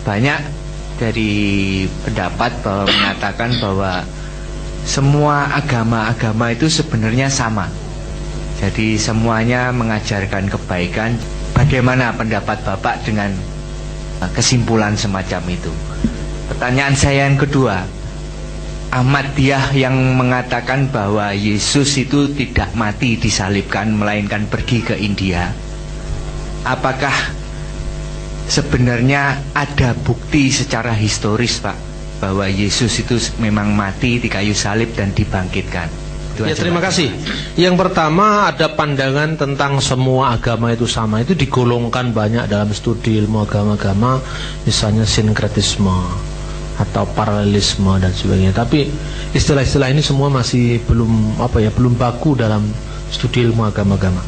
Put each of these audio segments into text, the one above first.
banyak dari pendapat bahwa mengatakan bahwa semua agama-agama itu sebenarnya sama. Jadi semuanya mengajarkan kebaikan. Bagaimana pendapat Bapak dengan kesimpulan semacam itu? Pertanyaan saya yang kedua, Ahmadiyah yang mengatakan bahwa Yesus itu tidak mati disalibkan melainkan pergi ke India, apakah sebenarnya ada bukti secara historis, Pak, bahwa Yesus itu memang mati di kayu salib dan dibangkitkan? Ya, terima kasih. Yang pertama, ada pandangan tentang semua agama itu sama. Itu digolongkan banyak dalam studi ilmu agama-agama, misalnya sinkretisme atau paralelisme dan sebagainya. Tapi istilah-istilah ini semua masih belum baku dalam studi ilmu agama-agama.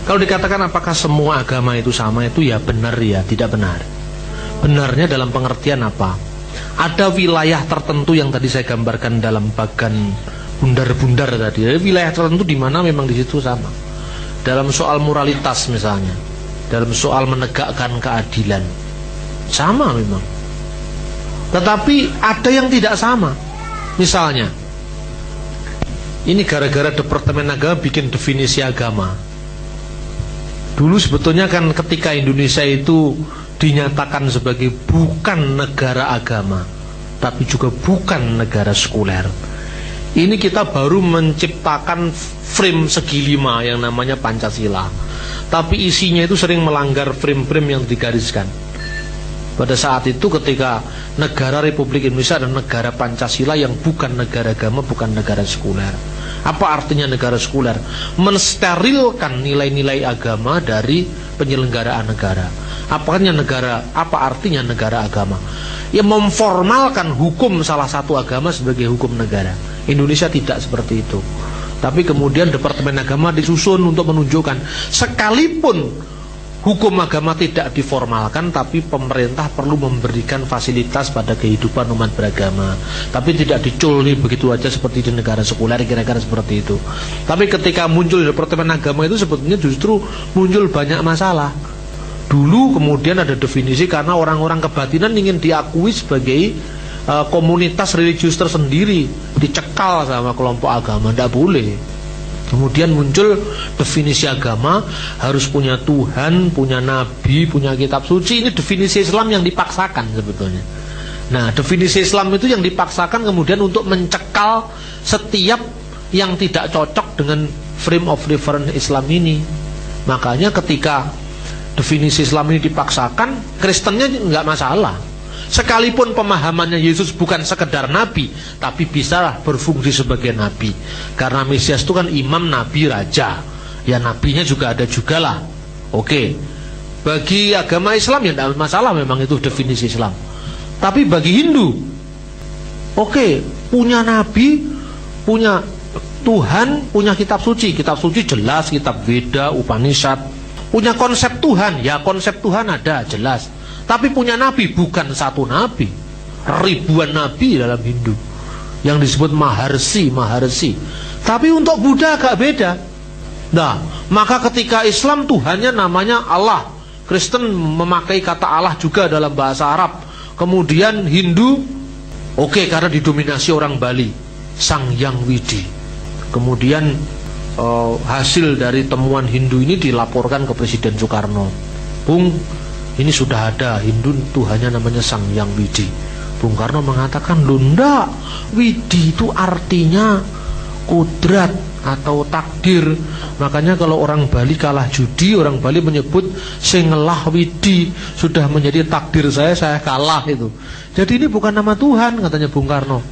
Kalau dikatakan apakah semua agama itu sama, itu ya benar ya, tidak benar. Benarnya dalam pengertian apa? Ada wilayah tertentu yang tadi saya gambarkan dalam bagan bundar-bundar tadi. Ada wilayah tertentu di mana memang di situ sama. Dalam soal moralitas misalnya, dalam soal menegakkan keadilan, sama memang. Tetapi ada yang tidak sama. Misalnya, ini gara-gara Departemen Agama bikin definisi agama. Dulu sebetulnya kan ketika Indonesia itu dinyatakan sebagai bukan negara agama, tapi juga bukan negara sekuler, ini kita baru menciptakan frame segi lima yang namanya Pancasila. Tapi isinya itu sering melanggar frame-frame yang digariskan. Pada saat itu ketika negara Republik Indonesia dan negara Pancasila yang bukan negara agama, bukan negara sekuler. Apa artinya negara sekuler? Mensterilkan nilai-nilai agama dari penyelenggaraan negara. Apa artinya negara agama? Ya, memformalkan hukum salah satu agama sebagai hukum negara. Indonesia tidak seperti itu. Tapi kemudian Departemen Agama disusun untuk menunjukkan sekalipun hukum agama tidak diformalkan, tapi pemerintah perlu memberikan fasilitas pada kehidupan umat beragama. Tapi tidak diculni begitu aja seperti di negara sekuler, kira-kira seperti itu. Tapi ketika muncul Departemen Agama itu sebetulnya justru muncul banyak masalah. Dulu kemudian ada definisi karena orang-orang kebatinan ingin diakui sebagai komunitas religius tersendiri, dicekal sama kelompok agama, tidak boleh. Kemudian muncul definisi agama, harus punya Tuhan, punya Nabi, punya kitab suci. Ini definisi Islam yang dipaksakan sebetulnya. Nah, definisi Islam itu yang dipaksakan kemudian untuk mencekal setiap yang tidak cocok dengan frame of reference Islam ini. Makanya ketika definisi Islam ini dipaksakan, Kristennya nggak masalah. Sekalipun pemahamannya Yesus bukan sekedar nabi, tapi bisa berfungsi sebagai nabi. Karena Mesias itu kan imam, nabi, raja. Ya nabinya juga ada juga lah. Oke. Bagi agama Islam ya tidak masalah, memang itu definisi Islam. Tapi bagi Hindu, oke, punya nabi, punya Tuhan, punya kitab suci. Kitab suci jelas, kitab Veda, Upanishad. Punya konsep Tuhan, ya konsep Tuhan ada, jelas. Tapi punya nabi, bukan satu nabi, ribuan nabi dalam Hindu yang disebut maharsi. Tapi untuk Buddha agak beda. Nah, maka ketika Islam Tuhannya namanya Allah, Kristen memakai kata Allah juga dalam bahasa Arab. Kemudian Hindu, oke, karena didominasi orang Bali, Sang Hyang Widi. Kemudian hasil dari temuan Hindu ini dilaporkan ke Presiden Soekarno. Bung, ini sudah ada Hindu Tuhannya namanya Sang Hyang Widi. Bung Karno mengatakan, loh enggak, Widi itu artinya kodrat atau takdir. Makanya kalau orang Bali kalah judi, orang Bali menyebut sing ngelah Widi, sudah menjadi takdir saya kalah itu. Jadi ini bukan nama Tuhan, katanya Bung Karno.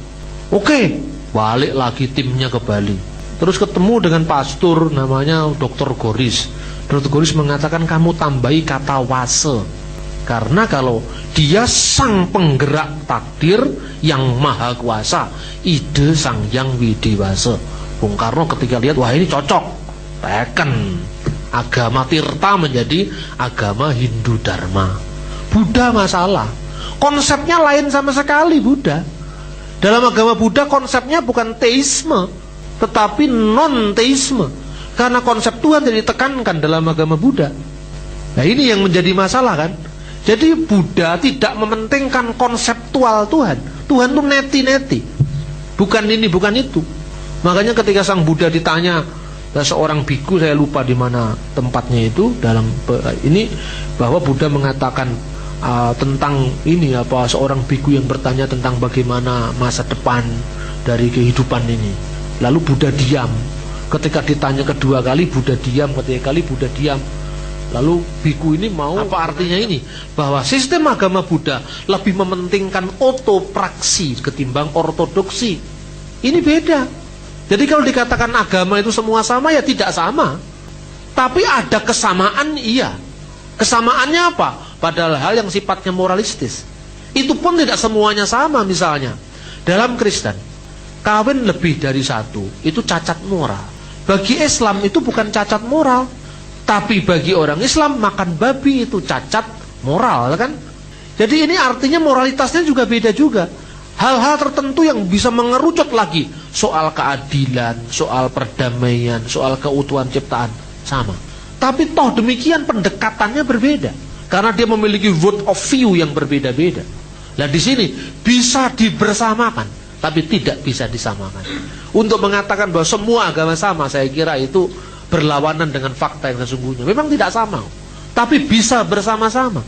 Oke, balik lagi timnya ke Bali. Terus ketemu dengan pastor namanya Dr. Goris. Dr. Goris mengatakan, kamu tambahi kata wase, karena kalau dia sang penggerak takdir yang maha kuasa, ide Sang Hyang Widi Wase. Bung Karno ketika lihat, wah ini cocok, teken agama Tirta menjadi agama Hindu Dharma. Buddha masalah, konsepnya lain sama sekali. Buddha, dalam agama Buddha konsepnya bukan teisme, tetapi non-teisme. Karena konsep Tuhan jadi ditekankan dalam agama Buddha. Nah ini yang menjadi masalah kan. Jadi Buddha tidak mementingkan konseptual Tuhan. Tuhan itu neti-neti, bukan ini bukan itu. Makanya ketika sang Buddha ditanya seorang biku, saya lupa di mana tempatnya itu dalam ini, bahwa Buddha mengatakan tentang ini seorang biku yang bertanya tentang bagaimana masa depan dari kehidupan ini. Lalu Buddha diam. Ketika ditanya kedua kali Buddha diam, ketiga kali Buddha diam. Lalu biku ini mau, apa artinya ini? Bahwa sistem agama Buddha lebih mementingkan otopraksi ketimbang ortodoksi. Ini beda. Jadi kalau dikatakan agama itu semua sama, ya tidak sama. Tapi ada kesamaan, iya. Kesamaannya apa? Padahal hal yang sifatnya moralistis. Itu pun tidak semuanya sama. Misalnya dalam Kristen, kawin lebih dari satu itu cacat moral. Bagi Islam itu bukan cacat moral. Tapi bagi orang Islam makan babi itu cacat moral, kan? Jadi ini artinya moralitasnya juga beda juga. Hal-hal tertentu yang bisa mengerucut lagi, soal keadilan, soal perdamaian, soal keutuhan ciptaan, sama. Tapi toh demikian pendekatannya berbeda, karena dia memiliki world of view yang berbeda-beda. Nah di sini bisa dibersamakan, tapi tidak bisa disamakan. Untuk mengatakan bahwa semua agama sama, saya kira itu berlawanan dengan fakta yang sesungguhnya. Memang tidak sama, tapi bisa bersama-sama.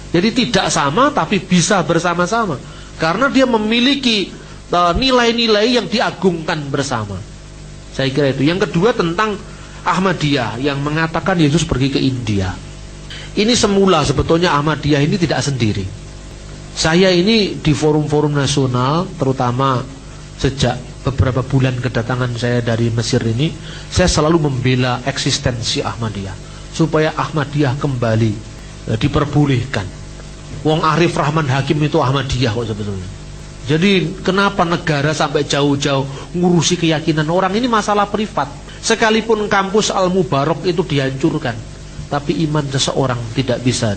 Jadi tidak sama, tapi bisa bersama-sama. Karena dia memiliki nilai-nilai yang diagungkan bersama. Saya kira itu. Yang kedua tentang Ahmadiyah yang mengatakan Yesus pergi ke India. Ini semula sebetulnya Ahmadiyah ini tidak sendiri. Saya ini di forum-forum nasional, terutama sejak beberapa bulan kedatangan saya dari Mesir ini, saya selalu membela eksistensi Ahmadiyah, supaya Ahmadiyah kembali diperbolehkan. Wong Arif Rahman Hakim itu Ahmadiyah kok sebetulnya. Jadi kenapa negara sampai jauh-jauh ngurusi keyakinan orang? Ini masalah privat. Sekalipun kampus Al-Mubarak itu dihancurkan, tapi iman seseorang tidak bisa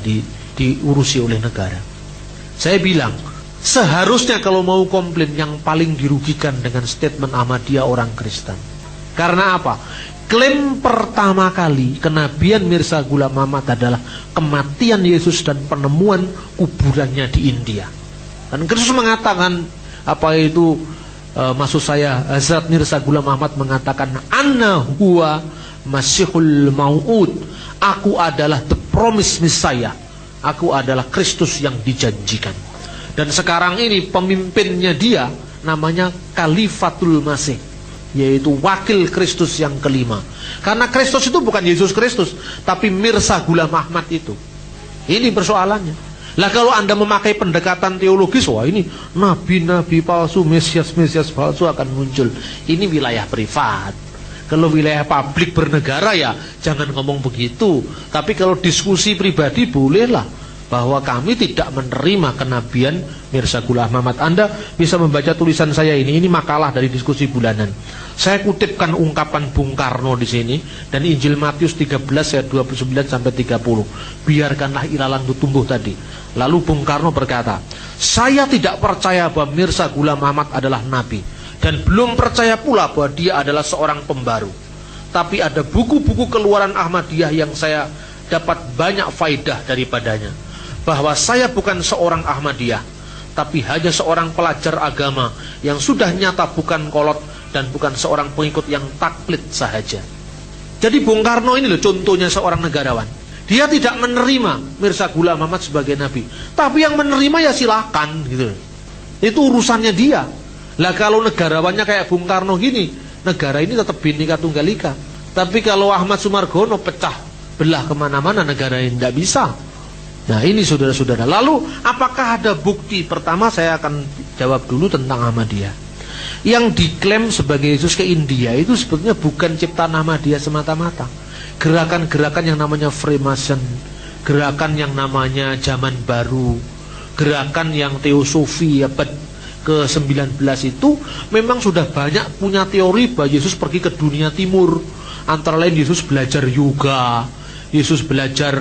diurusi oleh negara. Saya bilang, seharusnya kalau mau komplain, yang paling dirugikan dengan statement Ahmadiyah orang Kristen. Karena apa? Klaim pertama kali kenabian Mirza Ghulam Ahmad adalah kematian Yesus dan penemuan kuburannya di India. Dan Kristus mengatakan maksud saya Hazrat Mirza Ghulam Ahmad mengatakan, Ana huwa Masihul Mau'ud, aku adalah the promised Messiah, aku adalah Kristus yang dijanjikan. Dan sekarang ini pemimpinnya dia namanya Khalifatul Masih, yaitu wakil Kristus yang kelima. Karena Kristus itu bukan Yesus Kristus, tapi Mirza Ghulam Ahmad itu. Ini persoalannya. Lah kalau Anda memakai pendekatan teologis, wah ini nabi-nabi palsu, mesias-mesias palsu akan muncul. Ini wilayah privat. Kalau wilayah publik bernegara ya jangan ngomong begitu. Tapi kalau diskusi pribadi bolehlah, bahwa kami tidak menerima kenabian Mirza Ghulam Ahmad. Anda bisa membaca tulisan saya ini makalah dari diskusi bulanan. Saya kutipkan ungkapan Bung Karno di sini, dan Injil Matius 13 ayat 29 sampai 30. Biarkanlah ilalang itu tumbuh tadi. Lalu Bung Karno berkata, saya tidak percaya bahwa Mirza Ghulam Ahmad adalah nabi, dan belum percaya pula bahwa dia adalah seorang pembaru. Tapi ada buku-buku keluaran Ahmadiyah yang saya dapat banyak faidah daripadanya. Bahwa saya bukan seorang Ahmadiyah, tapi hanya seorang pelajar agama yang sudah nyata bukan kolot dan bukan seorang pengikut yang taklid sahaja. Jadi Bung Karno ini loh contohnya seorang negarawan. Dia tidak menerima Mirza Ghulam Ahmad sebagai nabi, tapi yang menerima ya silakan gitu. Itu urusannya dia. Lah kalau negarawannya kayak Bung Karno gini, negara ini tetap Bhinneka Tunggal Ika. Tapi kalau Ahmad Sumargono pecah belah kemana-mana, negara ini tidak bisa. Nah ini saudara-saudara. Lalu apakah ada bukti? Pertama saya akan jawab dulu tentang Ahmadiyah. Yang diklaim sebagai Yesus ke India itu sebetulnya bukan ciptaan Ahmadiyah semata-mata. Gerakan-gerakan yang namanya Freemason, gerakan yang namanya zaman baru, gerakan yang teosofi abad ke-19 itu memang sudah banyak punya teori bahwa Yesus pergi ke dunia timur. Antara lain Yesus belajar yoga, Yesus belajar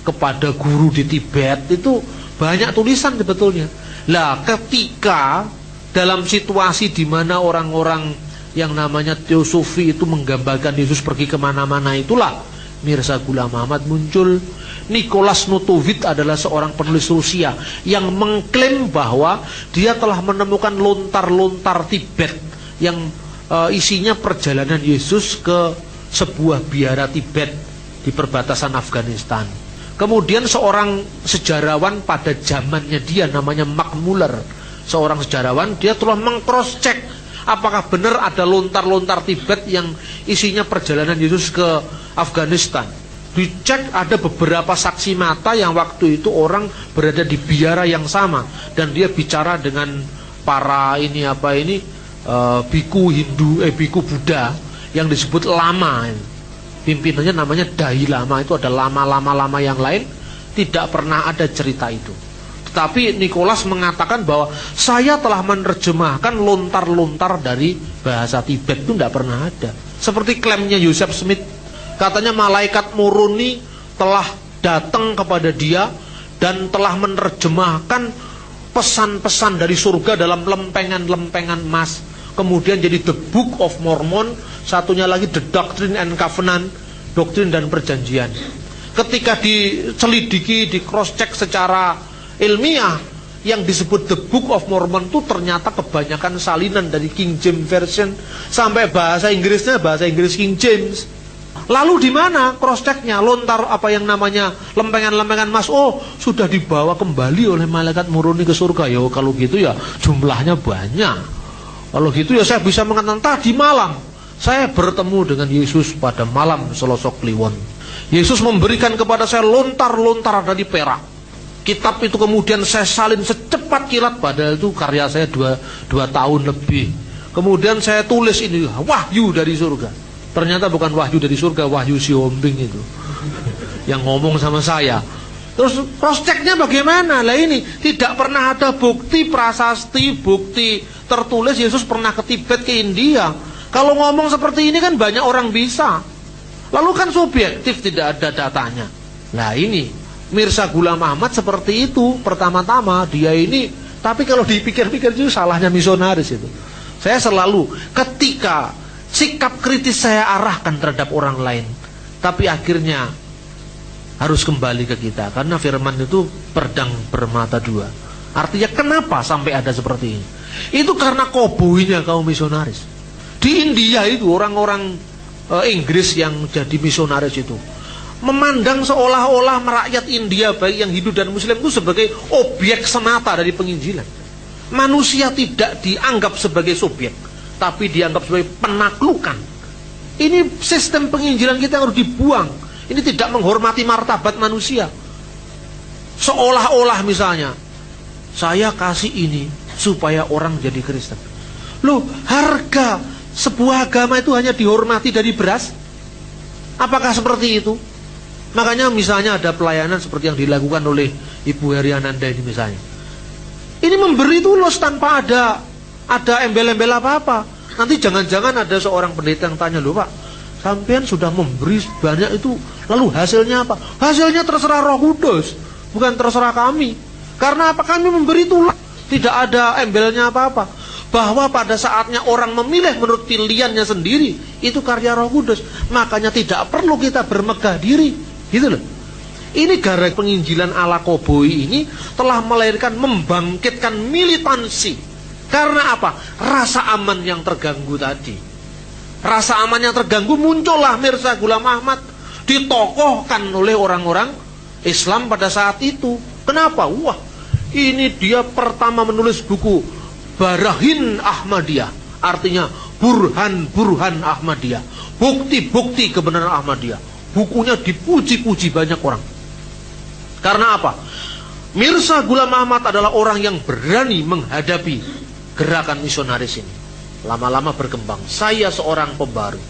kepada guru di Tibet. Itu banyak tulisan sebetulnya. Lah ketika dalam situasi di mana orang-orang yang namanya teosofi itu menggambarkan Yesus pergi kemana-mana, itulah Mirza Ghulam Ahmad muncul. Nicholas Notovit adalah seorang penulis Rusia yang mengklaim bahwa dia telah menemukan lontar-lontar Tibet yang isinya perjalanan Yesus ke sebuah biara Tibet di perbatasan Afghanistan. Kemudian seorang sejarawan pada zamannya dia, namanya Mark Muller, seorang sejarawan, dia telah meng-cross check apakah benar ada lontar-lontar Tibet yang isinya perjalanan Yesus ke Afghanistan. Dicek, ada beberapa saksi mata yang waktu itu orang berada di biara yang sama, dan dia bicara dengan para biku Hindu, biku Buddha yang disebut lama. Pimpinannya namanya Dai Lama. Itu ada lama-lama yang lain. Tidak pernah ada cerita itu. Tetapi Nicholas mengatakan bahwa saya telah menerjemahkan lontar-lontar dari bahasa Tibet. Itu tidak pernah ada. Seperti klaimnya Joseph Smith, katanya malaikat Moroni telah datang kepada dia dan telah menerjemahkan pesan-pesan dari surga dalam lempengan-lempengan emas. Kemudian jadi The Book of Mormon, satunya lagi The Doctrine and Covenant, doktrin dan perjanjian. Ketika diselidiki, di cross check secara ilmiah, yang disebut The Book of Mormon itu ternyata kebanyakan salinan dari King James Version sampai bahasa Inggrisnya bahasa Inggris King James. Lalu di mana cross checknya? Lontar apa yang namanya lempengan-lempengan emas, oh sudah dibawa kembali oleh malaikat Moroni ke surga. Ya kalau gitu ya jumlahnya banyak. Kalau gitu ya saya bisa mengatakan tadi malam saya bertemu dengan Yesus pada malam Selasa Kliwon. Yesus memberikan kepada saya lontar-lontar dari perak. Kitab itu kemudian saya salin secepat kilat, padahal itu karya saya 2 tahun lebih. Kemudian saya tulis ini wahyu dari surga. Ternyata bukan wahyu dari surga, wahyu si Hombing itu yang ngomong sama saya. Terus cross checknya bagaimana? Lah ini tidak pernah ada bukti prasasti, bukti tertulis Yesus pernah ke Tibet, ke India. Kalau ngomong seperti ini kan banyak orang bisa. Lalu kan subjektif, tidak ada datanya. Nah ini Mirza Ghulam Ahmad seperti itu. Pertama-tama dia ini, tapi kalau dipikir-pikir itu salahnya misionaris itu. Saya selalu ketika sikap kritis saya arahkan terhadap orang lain, tapi akhirnya harus kembali ke kita, karena firman itu pedang bermata dua. Artinya kenapa sampai ada seperti ini? Itu karena koboinya kaum misionaris. Di India itu orang-orang Inggris yang jadi misionaris itu memandang seolah-olah rakyat India baik yang Hindu dan Muslim itu sebagai objek semata dari penginjilan. Manusia tidak dianggap sebagai subjek, tapi dianggap sebagai penaklukan. Ini sistem penginjilan kita yang harus dibuang. Ini tidak menghormati martabat manusia. Seolah-olah misalnya saya kasih ini supaya orang jadi Kristen. Loh, harga sebuah agama itu hanya dihormati dari beras? Apakah seperti itu? Makanya misalnya ada pelayanan seperti yang dilakukan oleh Ibu Heriananda ini misalnya. Ini memberi tulus tanpa ada embel-embel apa-apa. Nanti jangan-jangan ada seorang pendeta yang tanya, loh Pak, sampean sudah memberi banyak itu, lalu hasilnya apa? Hasilnya terserah Roh Kudus, bukan terserah kami. Karena apa? Kami memberi tulus, tidak ada embelnya apa-apa. Bahwa pada saatnya orang memilih menurut pilihannya sendiri, itu karya Roh Kudus. Makanya tidak perlu kita bermegah diri, gitu loh. Ini gara penginjilan ala koboi ini telah melahirkan, membangkitkan militansi. Karena apa? Rasa aman yang terganggu tadi. Rasa aman yang terganggu, muncullah Mirza Ghulam Ahmad, ditokohkan oleh orang-orang Islam pada saat itu. Kenapa? Wah, ini dia pertama menulis buku Barahin Ahmadiyah, artinya burhan-burhan Ahmadiyah, bukti-bukti kebenaran Ahmadiyah. Bukunya dipuji-puji banyak orang. Karena apa? Mirza Ghulam Ahmad adalah orang yang berani menghadapi gerakan misionaris ini. Lama-lama berkembang, saya seorang pembaru.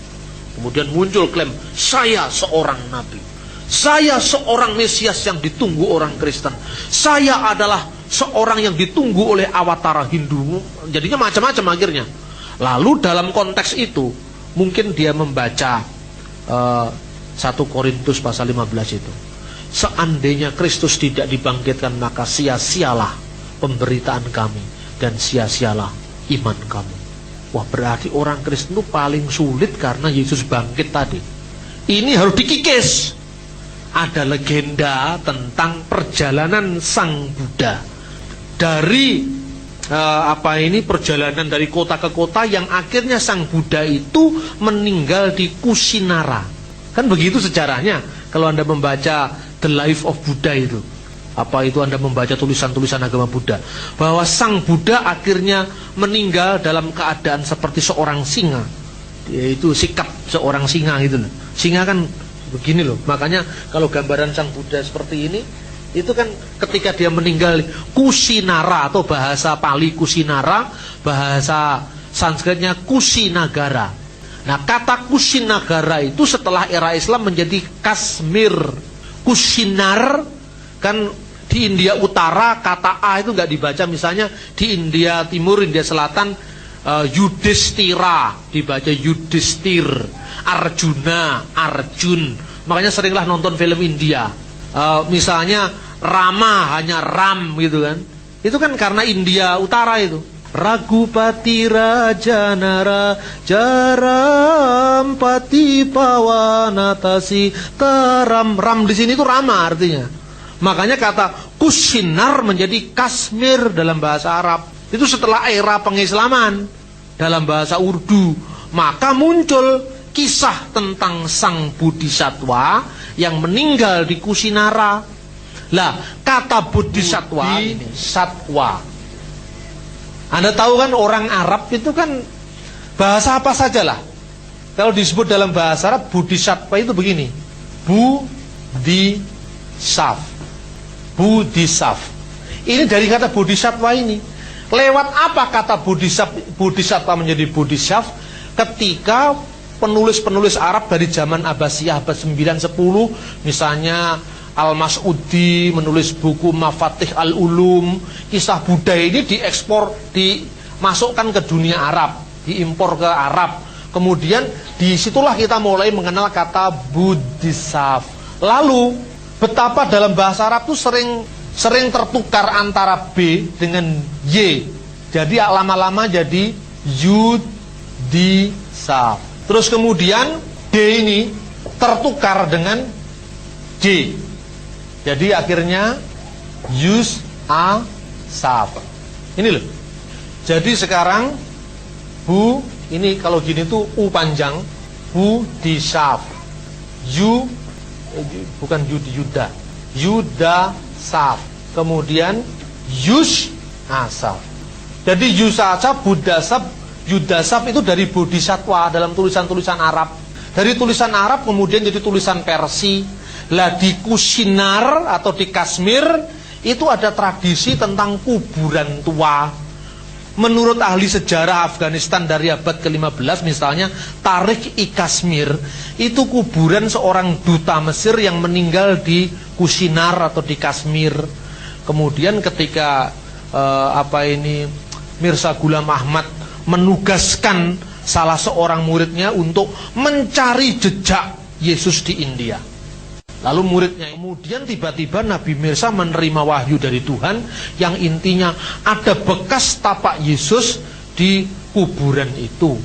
Kemudian muncul klaim, saya seorang nabi, saya seorang Mesias yang ditunggu orang Kristen, saya adalah seorang yang ditunggu oleh awatara Hindu. Jadinya macam-macam akhirnya. Lalu dalam konteks itu mungkin dia membaca 1 Korintus pasal 15 itu. Seandainya Kristus tidak dibangkitkan, maka sia-sialah pemberitaan kami dan sia-sialah iman kamu. Wah, berarti orang Kristen itu paling sulit karena Yesus bangkit tadi. ini harus dikikis. Ada legenda tentang perjalanan Sang Buddha dari perjalanan dari kota ke kota yang akhirnya Sang Buddha itu meninggal di Kusinara. Kan begitu sejarahnya. Kalau Anda membaca The Life of Buddha itu, Anda membaca tulisan-tulisan agama Buddha, bahwa Sang Buddha akhirnya meninggal dalam keadaan seperti seorang singa, yaitu sikap seorang singa gitu loh. Singa kan begini loh. Makanya kalau gambaran Sang Buddha seperti ini, itu kan ketika dia meninggal, Kusinara atau bahasa Pali Kusinara, bahasa Sanskritnya Kusinagara. Nah, kata Kusinagara itu setelah era Islam menjadi Kashmir. Kusinar kan di India Utara kata A itu nggak dibaca, misalnya di India Timur, India Selatan Yudhistira dibaca Yudhistir, Arjuna, Arjun. Makanya seringlah nonton film India. Misalnya Rama hanya Ram gitu kan. Itu kan karena India Utara itu. Ragupati Raja Nara Jarampati Pawanatasi Taram. Ram di sini itu Rama artinya. Makanya kata Kusinar menjadi Kashmir dalam bahasa Arab. Itu setelah era pengislaman dalam bahasa Urdu. Maka muncul kisah tentang Sang Bodhisattva yang meninggal di Kusinara. Lah, kata Bodhisattva ini satwa. Anda tahu kan orang Arab itu kan bahasa apa sajalah. Kalau disebut dalam bahasa Arab Bodhisattva itu begini. Bodhisattva. Ini dari kata Bodhisattva ini. Lewat apa kata Bodhisattva menjadi Bodhisattva? Ketika penulis-penulis Arab dari zaman Abbasiyah abad 9-10, misalnya Al-Mas'udi menulis buku Mafatih Al-Ulum, kisah Buddha ini diekspor, dimasukkan ke dunia Arab, diimpor ke Arab. Kemudian disitulah kita mulai mengenal kata Bodhisattva. Lalu betapa dalam bahasa Arab itu sering tertukar antara B dengan Y. Jadi lama-lama jadi Yudhisaf. Terus kemudian D ini tertukar dengan J. Jadi akhirnya Yusasaf. Ini loh. Jadi sekarang ini kalau gini tuh U panjang, Bodhisaf. Bukan Yuda. Yudasaf. Kemudian Yusasaf. Jadi Yusasaf, Buddhasaf, Yudasaf itu dari Bodhisattva dalam tulisan-tulisan Arab. Dari tulisan Arab kemudian jadi tulisan Persia. Lah di Kusinar atau di Kashmir itu ada tradisi tentang kuburan tua. Menurut ahli sejarah Afghanistan dari abad ke-15 misalnya Tariq-i-Kashmir, itu kuburan seorang duta Mesir yang meninggal di Kusinar atau di Kashmir. Kemudian ketika Mirza Ghulam Ahmad menugaskan salah seorang muridnya untuk mencari jejak Yesus di India. Lalu muridnya, kemudian tiba-tiba Nabi Mirza menerima wahyu dari Tuhan yang intinya ada bekas tapak Yesus di kuburan itu.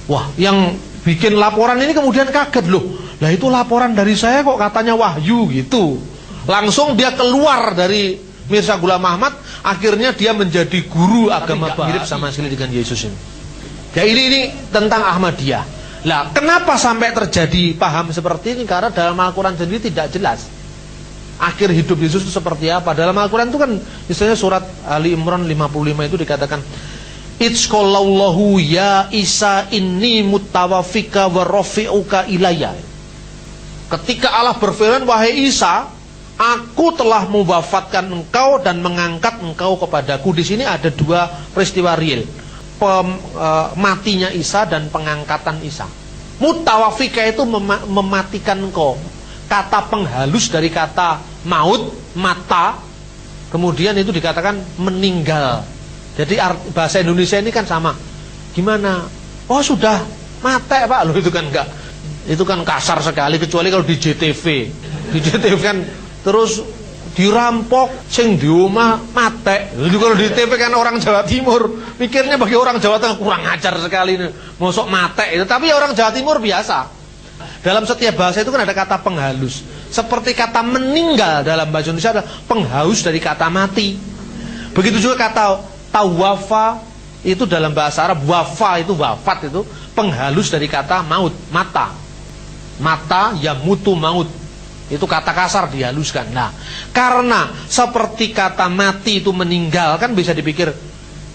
Wah, yang bikin laporan ini kemudian kaget loh. Lah itu laporan dari saya kok katanya wahyu gitu. Langsung dia keluar dari Mirza Ghulam Ahmad, akhirnya dia menjadi guru agama Baha'i. Mirip sama sekali dengan Yesus ini. Ya ini tentang Ahmadiyah. Lah, kenapa sampai terjadi paham seperti ini? Karena dalam Al-Quran sendiri tidak jelas akhir hidup Yesus itu seperti apa. Dalam Al-Quran itu kan misalnya surat Ali Imran 55 itu dikatakan Itzqallahu ya Isa inni mutawafika wa rafi'uka ilayya. Ketika Allah berfirman, wahai Isa, aku telah mewafatkan engkau dan mengangkat engkau kepadaku. Di sini ada dua peristiwa real. Matinya Isa dan pengangkatan Isa. Mutawafika itu mematikan engkau. Kata penghalus dari kata maut, mata. Kemudian itu dikatakan meninggal. Jadi bahasa Indonesia ini kan sama. Gimana? Oh sudah mati Pak. Loh itu kan enggak. Itu kan kasar sekali, kecuali kalau di JTV. Di JTV kan terus dirampok sing di omah mate. Jadi kalau di TV kan orang Jawa Timur mikirnya bagi orang Jawa Tengah kurang ajar sekali nih, mosok mate itu, tapi ya orang Jawa Timur biasa. Dalam setiap bahasa itu kan ada kata penghalus. Seperti kata meninggal dalam bahasa Indonesia adalah penghalus dari kata mati. Begitu juga kata tawafa itu dalam bahasa Arab, wafa itu wafat itu penghalus dari kata maut, mata. Mata ya mutu maut. Itu kata kasar dihaluskan. Nah, karena seperti kata mati itu meninggal, kan bisa dipikir,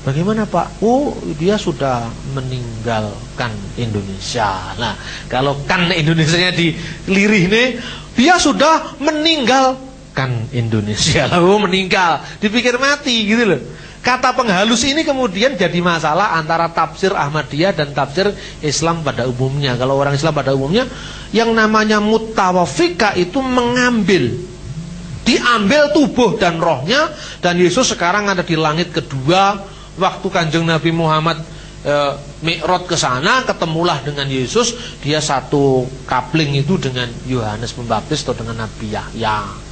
bagaimana Pak? Oh, dia sudah meninggalkan Indonesia. Nah, kalau kan Indonesianya dilirih nih, dia sudah meninggalkan Indonesia. Lalu meninggal, dipikir mati gitu loh. Kata penghalus ini kemudian jadi masalah antara tafsir Ahmadiyah dan tafsir Islam pada umumnya. Kalau orang Islam pada umumnya, yang namanya mutawafika itu mengambil, diambil tubuh dan rohnya. Dan Yesus sekarang ada di langit kedua. Waktu Kanjeng Nabi Muhammad Mi'raj ke sana, ketemulah dengan Yesus. Dia satu kapling itu dengan Yohanes Pembaptis atau dengan Nabi Yahya.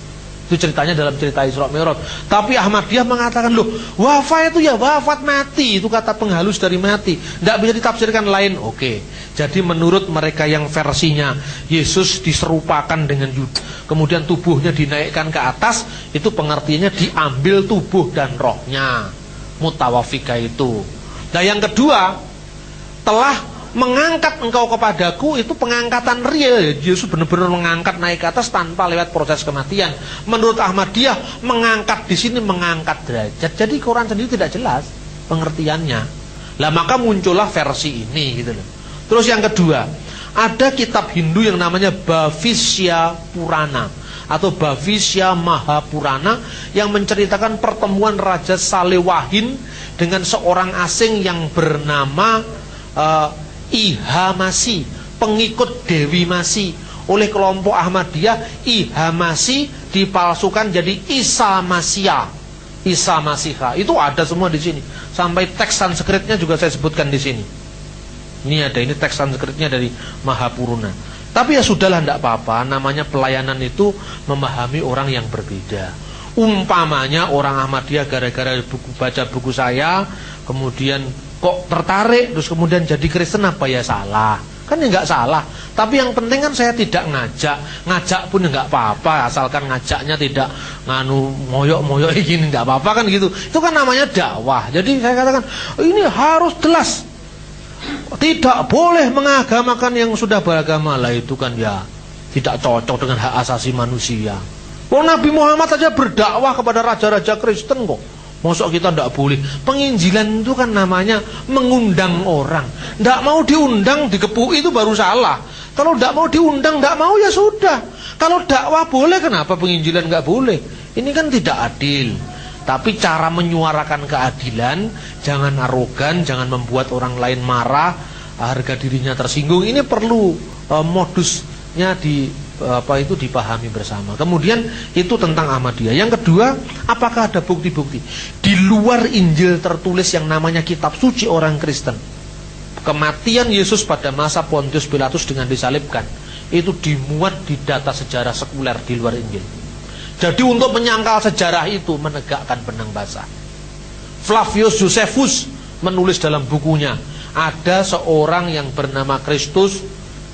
Itu ceritanya dalam cerita Isra Mi'raj. Tapi Ahmadiyah mengatakan, loh, wafat itu ya wafat mati. Itu kata penghalus dari mati, tidak bisa ditafsirkan lain. Oke. Jadi menurut mereka yang versinya Yesus diserupakan dengan Yuda, kemudian tubuhnya dinaikkan ke atas, itu pengertiannya diambil tubuh dan rohnya. Mutawafika itu. Nah, yang kedua, telah mengangkat engkau kepadaku, itu pengangkatan real. Yesus benar-benar mengangkat naik ke atas tanpa lewat proses kematian. Menurut Ahmadiyah, mengangkat di sini mengangkat derajat. Jadi Quran sendiri tidak jelas pengertiannya. Lah maka muncullah versi ini gitu loh. Terus yang kedua, ada kitab Hindu yang namanya Bhavishya Purana atau Bhavishya Mahapurana yang menceritakan pertemuan Raja Salewahin dengan seorang asing yang bernama Iha Masi, pengikut Dewi Masi. Oleh kelompok Ahmadiyah, Iha Masi dipalsukan jadi Isa Masya, Isa Masiha. Itu ada semua di sini. Sampai teks Sanskritnya juga saya sebutkan di sini. Ini ada, ini teks Sanskritnya dari Mahapurana. Tapi ya sudahlah, tidak apa-apa. Namanya pelayanan itu memahami orang yang berbeda. Umpamanya orang Ahmadiyah gara-gara baca buku saya, kemudian kok tertarik, terus kemudian jadi Kristen, apa ya salah? Kan ya nggak salah. Tapi yang penting kan saya tidak ngajak pun ya nggak apa-apa, asalkan ngajaknya tidak nganu moyok-moyok gini, nggak apa-apa kan gitu. Itu kan namanya dakwah. Jadi saya katakan ini harus jelas, tidak boleh mengagamakan yang sudah beragama. Lah itu kan ya tidak cocok dengan hak asasi manusia. Oh, Nabi Muhammad saja berdakwah kepada raja-raja Kristen kok. Masa kita tidak boleh? Penginjilan itu kan namanya mengundang orang. Tidak mau diundang, dikepui, itu baru salah. Kalau tidak mau diundang, tidak mau ya sudah. Kalau dakwah boleh, kenapa penginjilan nggak boleh? Ini kan tidak adil. Tapi cara menyuarakan keadilan, jangan arogan, jangan membuat orang lain marah, harga dirinya tersinggung. Ini perlu modusnya dipahami bersama. Kemudian itu tentang Ahmadiyah. Yang kedua, apakah ada bukti-bukti di luar Injil tertulis yang namanya kitab suci orang Kristen? Kematian Yesus pada masa Pontius Pilatus dengan disalibkan itu dimuat di data sejarah sekuler di luar Injil. Jadi untuk menyangkal sejarah itu menegakkan benang basah. Flavius Josephus menulis dalam bukunya, ada seorang yang bernama Kristus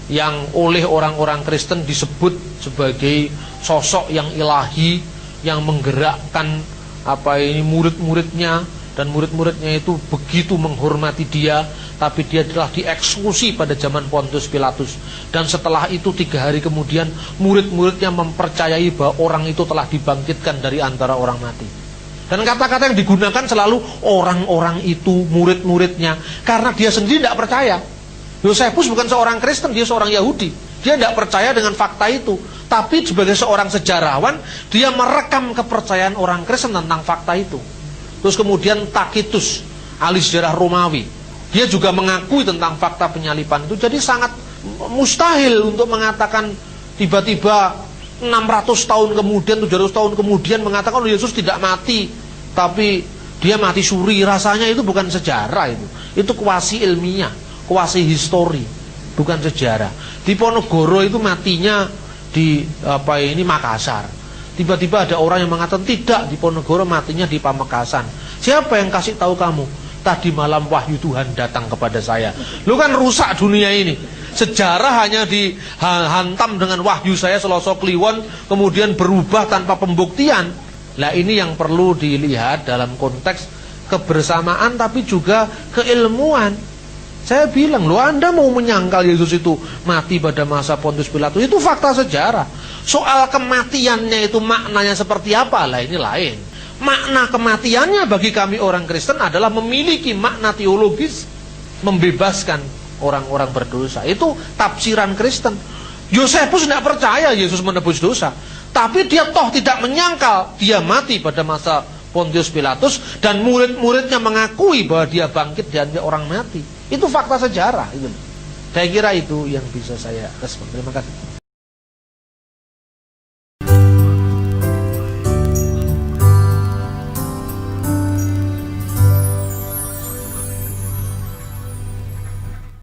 yang oleh orang-orang Kristen disebut sebagai sosok yang ilahi, yang menggerakkan murid-muridnya, dan murid-muridnya itu begitu menghormati dia. Tapi dia telah dieksekusi pada zaman Pontius Pilatus. Dan setelah itu 3 hari kemudian murid-muridnya mempercayai bahwa orang itu telah dibangkitkan dari antara orang mati. Dan kata-kata yang digunakan selalu orang-orang itu, murid-muridnya, karena dia sendiri tidak percaya. Yosefus bukan seorang Kristen, dia seorang Yahudi. Dia tidak percaya dengan fakta itu. Tapi sebagai seorang sejarawan, dia merekam kepercayaan orang Kristen tentang fakta itu. Terus kemudian Tacitus, ahli sejarah Romawi, dia juga mengakui tentang fakta penyaliban itu. Jadi sangat mustahil untuk mengatakan tiba-tiba 600 tahun kemudian, 700 tahun kemudian mengatakan Yesus tidak mati, tapi dia mati suri. Rasanya itu bukan sejarah itu. Itu kuasi ilmiah, kuasi histori, bukan sejarah. Di Ponorogo itu matinya di Makassar. Tiba-tiba ada orang yang mengatakan tidak, di Ponorogo matinya di Pamekasan. Siapa yang kasih tahu kamu? Tadi malam wahyu Tuhan datang kepada saya. Lu kan rusak dunia ini. sejarah hanya dihantam dengan wahyu saya selosok kliwon, kemudian berubah tanpa pembuktian. Lah ini yang perlu dilihat dalam konteks kebersamaan tapi juga keilmuan. Saya bilang, loh Anda mau menyangkal Yesus itu mati pada masa Pontius Pilatus, itu fakta sejarah. Soal kematiannya itu maknanya seperti apa, lah ini lain. Makna kematiannya bagi kami orang Kristen adalah memiliki makna teologis, membebaskan orang-orang berdosa. Itu tafsiran Kristen. Yosefus tidak percaya Yesus menebus dosa, tapi dia toh tidak menyangkal dia mati pada masa Pontius Pilatus, dan murid-muridnya mengakui bahwa dia bangkit dan dia orang mati. Itu fakta sejarah. Itu. Saya kira itu yang bisa saya respon. Terima kasih.